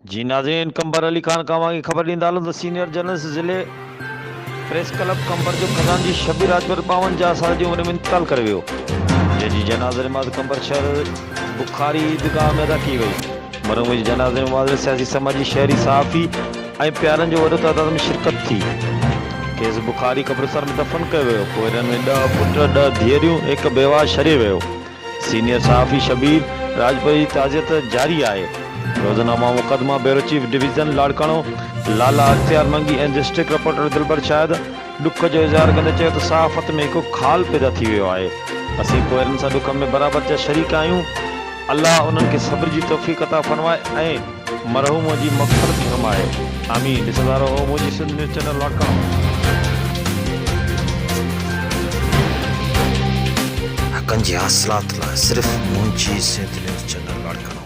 जी नाज़रीन, कंबर अली खान कामा की ख़बर ॾींदा हलूं त सीनियर जर्नलिस्ट ज़िले प्रेस क्लब कंबर जो खजानजी शबीर राजपूत 52 साल जी उम्र में इंतकाल करे वियो, जंहिंजी जनाज़े नमाज़ कंबर शहर बुखारी ईदगाह में अदा की वई। मरहूम जी जनाज़े नमाज़ में सियासी समाजी शहरी सहाफ़ी ऐं प्यारनि जो वॾो तादाद में शिरकत थी। खेसि बुखारी कब्रिस्तान में दफ़न कयो वियो। पोइ हिननि में 10 पुट 10 धीअरूं हिकु बेवा छॾे वियो। सीनियर सहाफ़ी शबीर राजपूत जी ताज़ियत जारी आहे। रोज़नामा मुक़दमा ब्यूरो चीफ डिवीज़न लाड़काणो लाला अख्तियार मंगी ऐं डिस्ट्रिक्ट रिपोर्टर दिलबर शाहिद ॾुख जो इज़हार कंदे चयो त सहाफ़त में हिकु खाल पैदा थी वियो आहे। असीं पोइरनि सां ॾुख में बराबरि जा शरीक आहियूं। अल्लाह उन्हनि खे सब्र जी तौफ़ीक़ अता फ़रमाए ऐं मरहूम जी मग़फ़िरत फ़रमाए। आमीन। ॾिसंदा रहो मुंहिंजी सिंध न्यूज़ चैनल लाड़काणो। हक़नि जी हासिलात लाइ सिर्फ़ु मुंहिंजी सिंध न्यूज़ चैनल लाड़काणो।